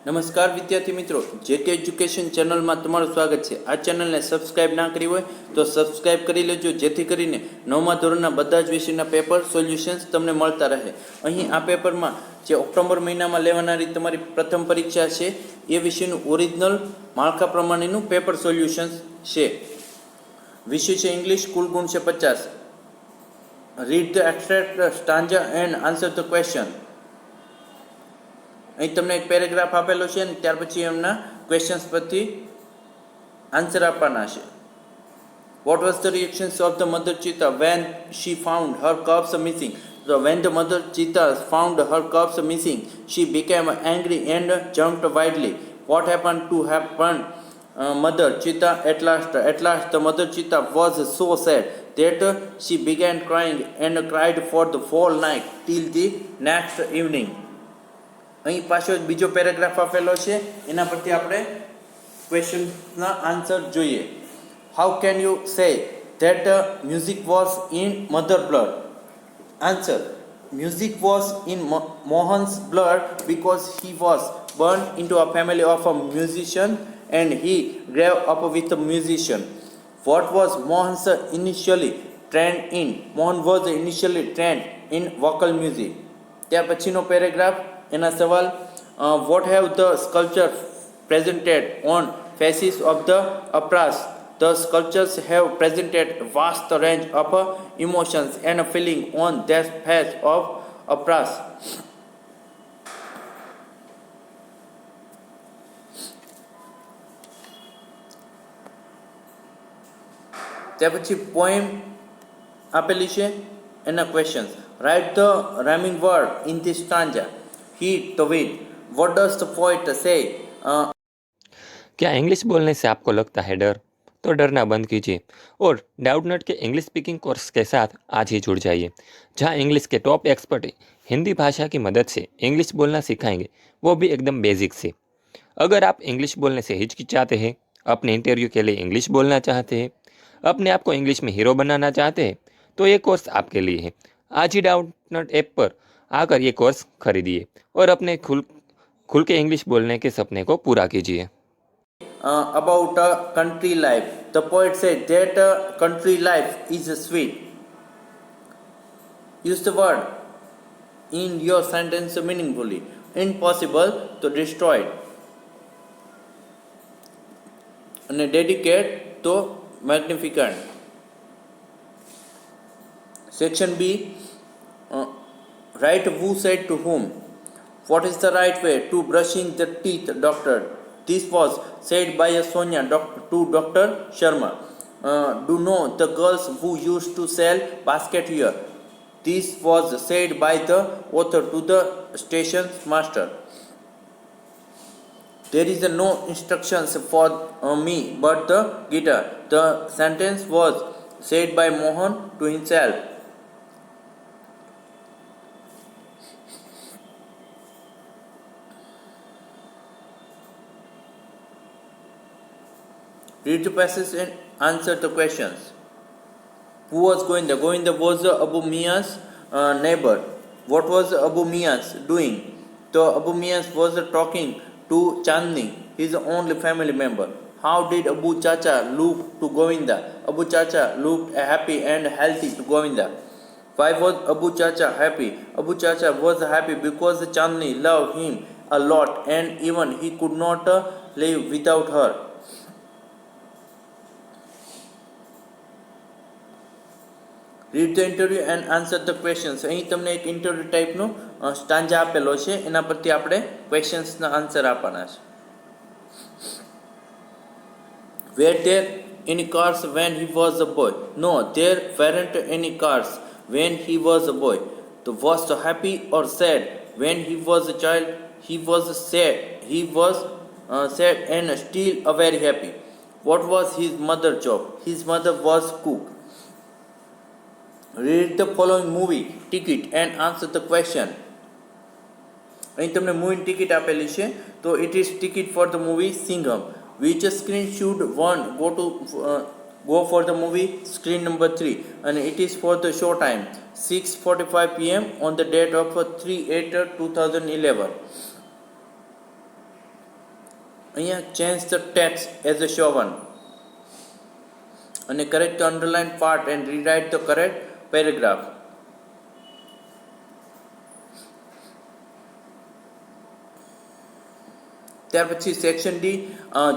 નમસ્કાર વિદ્યાર્થી મિત્રો, જેકે એજ્યુકેશન ચેનલમાં તમારું સ્વાગત છે। આ ચેનલને સબસ્ક્રાઇબ ના કરી હોય તો સબસ્ક્રાઇબ કરી લેજો, જેથી કરીને 9મા ધોરણના બધા જ વિષયના પેપર સોલ્યુશન્સ તમને મળતા રહે। અહીં આ પેપરમાં જે ઓક્ટોબર મહિનામાં લેવાનારી તમારી પ્રથમ પરીક્ષા છે એ વિષયનું ઓરિજિનલ માળખા પ્રમાણેનું પેપર સોલ્યુશન્સ છે। વિષય છે ઇંગ્લિશ, કુલ ગુણ છે 50। Read the extract stanza and answer the question. અહીં તમને એક પેરેગ્રાફ આપેલો છે અને ત્યાર પછી એમના ક્વેશ્ચન્સ પરથી આન્સર આપવાના છે। What was the reactions of the mother cheetah when she found her cubs મિસિંગ? So when the mother cheetah found her cubs missing, she became angry and jumped wildly. What happened to happen? Mother cheetah at last the mother cheetah was so sad that she began crying and cried for the whole night till the next evening. અહીં પાછો બીજો paragraph આપેલો છે, એના પરથી આપણે ક્વેશ્ચનના answer જોઈએ। How can you say that music was in mother blood? Answer: music was in Mohan's blood because he was born into a family of a musician and he grew up with a musician. What was Mohan's initially trained in? Mohan was initially trained in vocal music. ત્યાર પછીનો paragraph એના સવાલ: what have the sculpture presented on faces of the operas? The sculptures have presented vast range of emotions and feeling on their face of operas. ત્યાર પછી poem આપેલી છે, એના questions: write the rhyming word in this stanza. Heat the wind. What does the poet say? क्या English बोलने से आपको लगता है डर? तो डरना बंद कीजिए और डाउटनट के इंग्लिश स्पीकिंग कोर्स के साथ आज ही जुड़ जाइए, जहां इंग्लिश के टॉप एक्सपर्ट हिंदी भाषा की मदद से इंग्लिश बोलना सिखाएंगे, वो भी एकदम बेसिक से। अगर आप इंग्लिश बोलने से हिचकिचाते हैं, अपने इंटरव्यू के लिए इंग्लिश बोलना चाहते हैं, अपने आप को इंग्लिश में हीरो बनाना चाहते हैं, तो ये कोर्स आपके लिए है। आज ही डाउटनट ऐप पर आकर ये कोर्स खरीदिए और अपने खुल के इंग्लिश बोलने के सपने को पूरा कीजिए। About a country life. The poet said that country life is sweet. Use the word in your sentence meaningfully. Impossible to destroy it. And dedicate to magnificent. Section B. Write who said to whom. What is the right way to brushing the teeth, doctor? This was said by Sonia to Dr. Sharma. Do know the girls who used to sell basket here? This was said by the author to the station master. There is no instructions for me but the guitar. The sentence was said by Mohan to himself. Read the passage and answer the questions. Who was Govinda? Govinda was Abu Mia's neighbor. What was Abu Mia's doing? So Abu Mia's was talking to Chandni, his only family member. How did Abu Chacha look to Govinda? Abu Chacha looked happy and healthy to Govinda. Why was Abu Chacha happy? Abu Chacha was happy because Chandni loved him a lot and even he could not live without her. Read the interview and answer the questions. અહીં તમને એક interview ટાઈપનો stanza આપેલો છે, એના પરથી આપણે ક્વેશ્ચન્સના answer આપવાના છે। Were there any cars when he was a boy? No, there weren't any cars when he was a boy. So was he happy or sad when he was a child? He was sad. He was sad and still very happy. What was his mother's job? His mother was cook. Read the following movie ticket and answer the question. અહીં તમને મૂવીની ticket આપેલી છે, તો it is ticket for the movie Singham. Which screen should one go for the movie? Screen number 3, and it is for the show time 6:45 p.m. on the date of 3/8/2011. અહીંયા change the text as a shown અને correct the underlined part and rewrite the correct paragraph. ત્યાર પછી section D,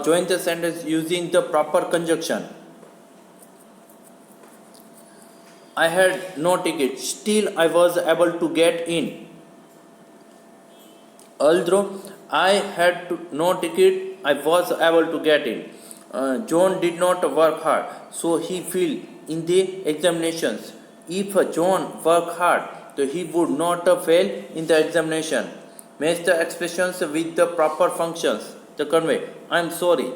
join the sentence using the proper conjunction. I had no ticket, still I was able to get in. Although I had no ticket, I was able to get in. John did not work hard, so he failed in the examinations. If John worked hard, so he would not fail in the examination. Match the expressions with the proper functions. The convey, I am sorry,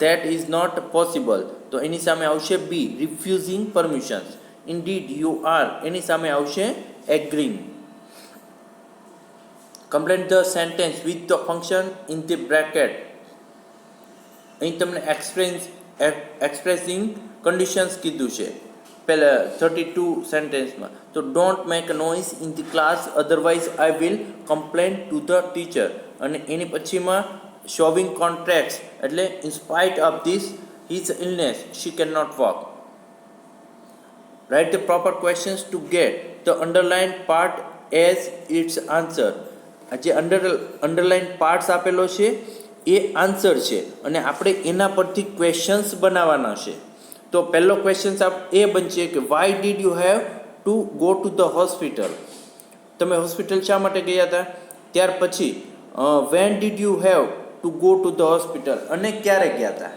that is not possible. તો એની સામે આવશે B, refusing permissions. Indeed you are, એની સામે આવશે agreeing. Complete the sentence with the function in the bracket. અહીં તમને expressing conditions કીધું છે પહેલા 32 સેન્ટેન્સમાં. તો don't make a noise in the class otherwise I will complain to the teacher. અને એની પછીમાં શોવિંગ કોન્ટ્રાક્ટ્સ એટલે in spite of this his illness she can not walk. Write the proper questions to get the underline part as its answer. આ જે underline parts આપેલો છે એ answer છે અને આપણે એના પરથી ક્વેશ્ચન્સ બનાવવાના છે. તો પહેલો ક્વેશ્ચન એ બનશે કે why did you have to go to the hospital. તમે હોસ્પિટલ શા માટે ગયા હતા? ત્યાર પછી when did you have to go to the hospital અને ક્યારે ગયા હતા.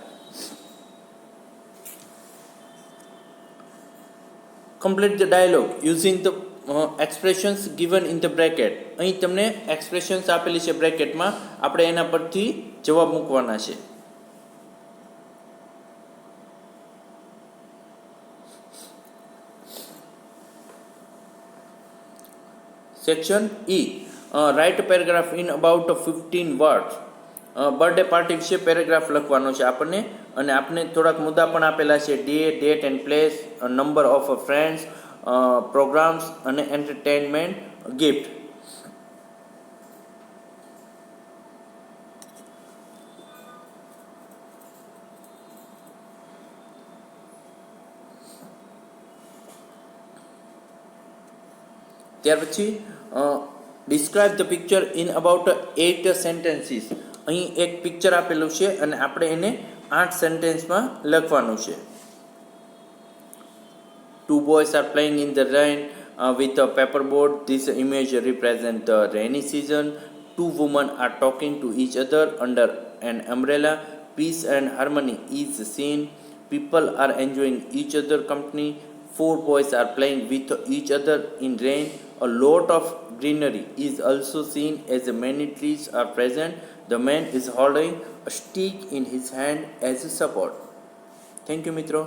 Complete the dialogue using the expressions given in the bracket. અહીં તમને એક્સપ્રેશન્સ આપેલી છે બ્રેકેટમાં, આપણે એના પરથી જવાબ મૂકવાના છે. Section E, write paragraph in about 15 words. Birthday party વિશે પેરેગ્રાફ લખવાનો છે આપણને અને આપણે થોડાક મુદ્દા પણ આપેલા છે. Date and place, number of friends, programmes અને એન્ટરટેનમેન્ટ, ગિફ્ટ. ત્યાર પછી describe the picture in about 8 sentences. અહીં એક પિક્ચર આપેલું છે અને આપણે એને 8 સેન્ટેન્સમાં લખવાનું છે. Two boys are playing in the rain with a paperboard. This image represents the rainy season. Two women are talking to each other under an umbrella. Peace and harmony is seen. People are enjoying each other's company. Four boys are playing with each other in rain. A lot of greenery is also seen as many trees are present. The man is holding a stick in his hand as a support. Thank you, મિત્રો.